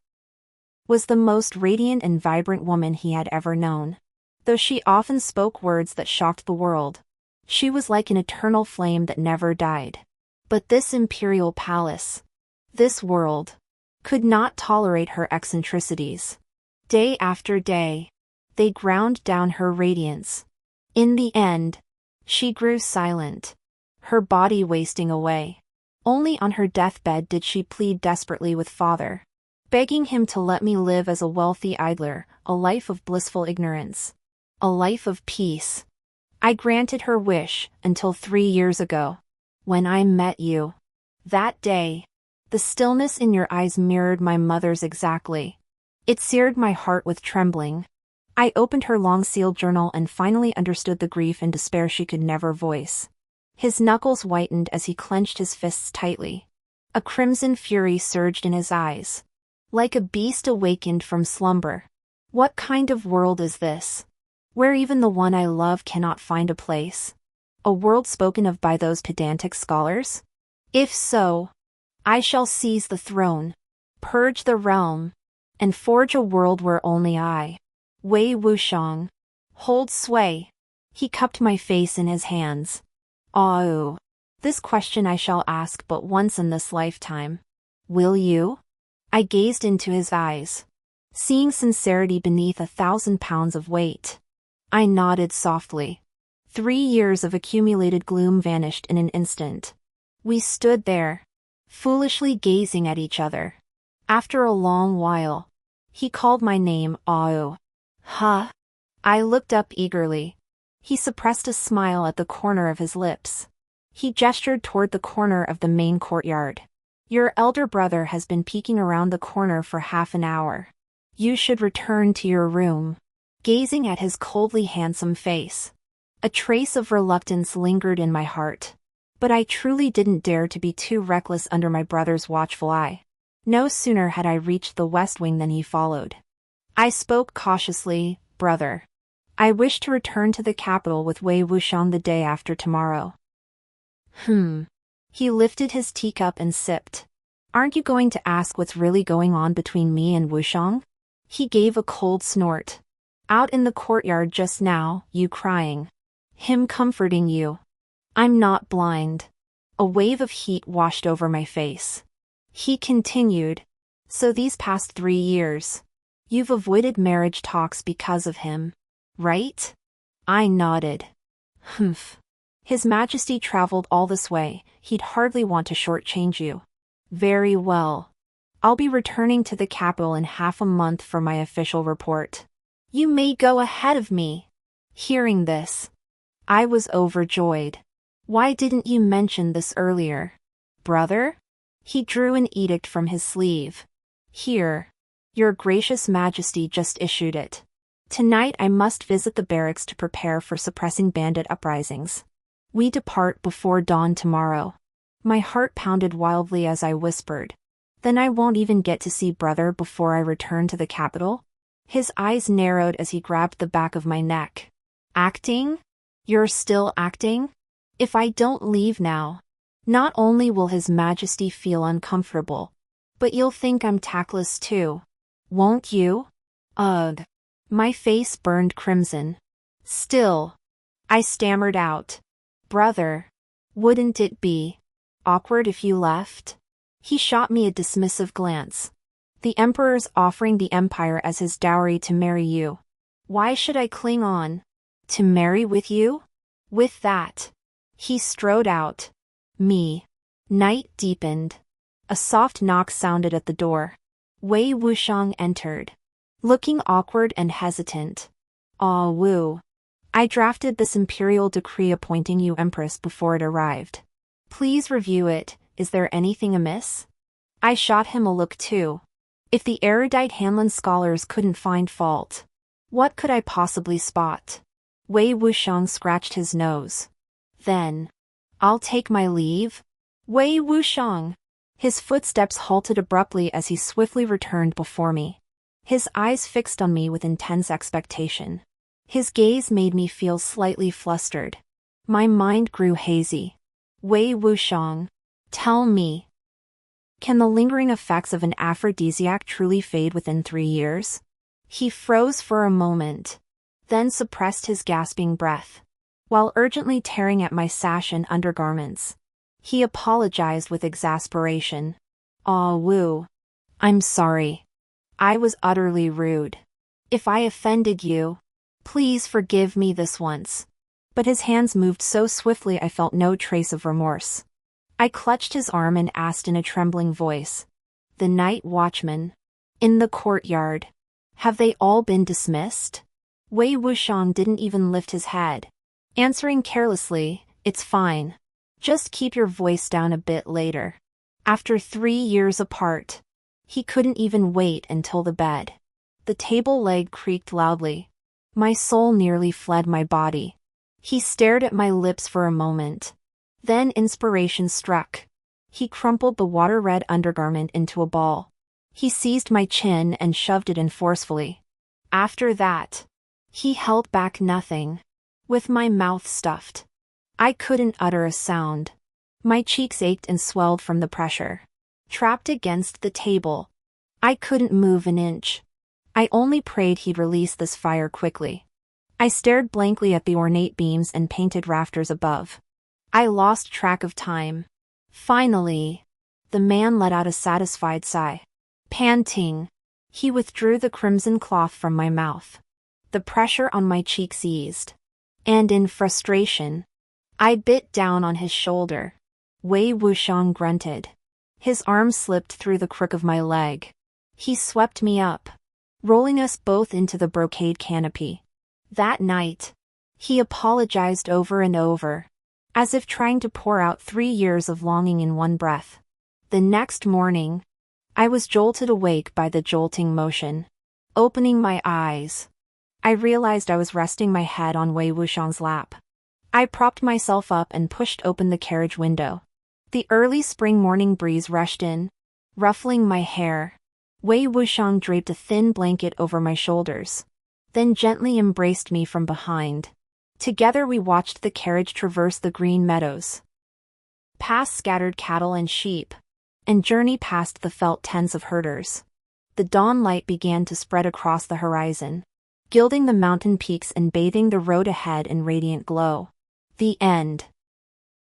was the most radiant and vibrant woman he had ever known. Though she often spoke words that shocked the world, she was like an eternal flame that never died. But this imperial palace, this world, could not tolerate her eccentricities. Day after day, they ground down her radiance. In the end, she grew silent, her body wasting away. Only on her deathbed did she plead desperately with father, begging him to let me live as a wealthy idler, a life of blissful ignorance, a life of peace. I granted her wish until 3 years ago, when I met you. That day, the stillness in your eyes mirrored my mother's exactly. It seared my heart with trembling. I opened her long-sealed journal and finally understood the grief and despair she could never voice. His knuckles whitened as he clenched his fists tightly. A crimson fury surged in his eyes, like a beast awakened from slumber. What kind of world is this, where even the one I love cannot find a place? A world spoken of by those pedantic scholars? If so, I shall seize the throne, purge the realm, and forge a world where only I, Wei Wuang, hold sway. He cupped my face in his hands. Oh, this question I shall ask but once in this lifetime. Will you? I gazed into his eyes, seeing sincerity beneath 1,000 pounds of weight. I nodded softly. 3 years of accumulated gloom vanished in an instant. We stood there, foolishly gazing at each other. After a long while, he called my name. Oh. Huh? I looked up eagerly. He suppressed a smile at the corner of his lips. He gestured toward the corner of the main courtyard. Your elder brother has been peeking around the corner for half an hour. You should return to your room. Gazing at his coldly handsome face, a trace of reluctance lingered in my heart. But I truly didn't dare to be too reckless under my brother's watchful eye. No sooner had I reached the west wing than he followed. I spoke cautiously. Brother, I wish to return to the capital with Wei Wuang the day after tomorrow. He lifted his teacup and sipped. Aren't you going to ask what's really going on between me and Wushang? He gave a cold snort. Out in the courtyard just now, you crying. Him comforting you. I'm not blind. A wave of heat washed over my face. He continued. So these past 3 years, you've avoided marriage talks because of him, right? I nodded. Humph. His Majesty traveled all this way, he'd hardly want to shortchange you. Very well. I'll be returning to the capital in half a month for my official report. You may go ahead of me. Hearing this, I was overjoyed. Why didn't you mention this earlier, brother? He drew an edict from his sleeve. Here. Your gracious Majesty just issued it. Tonight I must visit the barracks to prepare for suppressing bandit uprisings. We depart before dawn tomorrow. My heart pounded wildly as I whispered. Then I won't even get to see brother before I return to the capital? His eyes narrowed as he grabbed the back of my neck. Acting? You're still acting? If I don't leave now, not only will His Majesty feel uncomfortable, but you'll think I'm tactless too. Won't you? Ugh. My face burned crimson. Still, I stammered out. Brother, wouldn't it be awkward if you left? He shot me a dismissive glance. The Emperor's offering the Empire as his dowry to marry you. Why should I cling on? To marry with you? With that, he strode out. Night deepened. A soft knock sounded at the door. Wei Wuang entered, looking awkward and hesitant. Ah Wu. I drafted this imperial decree appointing you Empress before it arrived. Please review it. Is there anything amiss? I shot him a look too. If the erudite Hanlon scholars couldn't find fault, what could I possibly spot? Wei Wuang scratched his nose. Then, I'll take my leave? Wei Wuang. His footsteps halted abruptly as he swiftly returned before me. His eyes fixed on me with intense expectation. His gaze made me feel slightly flustered. My mind grew hazy. Wei Wuang, tell me. Can the lingering effects of an aphrodisiac truly fade within 3 years? He froze for a moment, then suppressed his gasping breath. While urgently tearing at my sash and undergarments, he apologized with exasperation. Ah Wu. I'm sorry. I was utterly rude. If I offended you, please forgive me this once. But his hands moved so swiftly I felt no trace of remorse. I clutched his arm and asked in a trembling voice. The night watchman. In the courtyard. Have they all been dismissed? Wei Wuang didn't even lift his head. Answering carelessly, it's fine. Just keep your voice down a bit later. After 3 years apart. He couldn't even wait until the bed. The table leg creaked loudly. My soul nearly fled my body. He stared at my lips for a moment. Then inspiration struck. He crumpled the water-red undergarment into a ball. He seized my chin and shoved it in forcefully. After that, he held back nothing. With my mouth stuffed. I couldn't utter a sound. My cheeks ached and swelled from the pressure. Trapped against the table. I couldn't move an inch. I only prayed he'd release this fire quickly. I stared blankly at the ornate beams and painted rafters above. I lost track of time. Finally, the man let out a satisfied sigh. Panting, he withdrew the crimson cloth from my mouth. The pressure on my cheeks eased. And in frustration, I bit down on his shoulder. Wei Wuang grunted. His arm slipped through the crook of my leg. He swept me up, rolling us both into the brocade canopy. That night, he apologized over and over, as if trying to pour out 3 years of longing in one breath. The next morning, I was jolted awake by the jolting motion. Opening my eyes, I realized I was resting my head on Wei Wuxiang's lap. I propped myself up and pushed open the carriage window. The early spring morning breeze rushed in, ruffling my hair. Wei Wuxiang draped a thin blanket over my shoulders, then gently embraced me from behind. Together we watched the carriage traverse the green meadows, past scattered cattle and sheep, and journey past the felt tents of herders. The dawn light began to spread across the horizon, gilding the mountain peaks and bathing the road ahead in radiant glow. The end.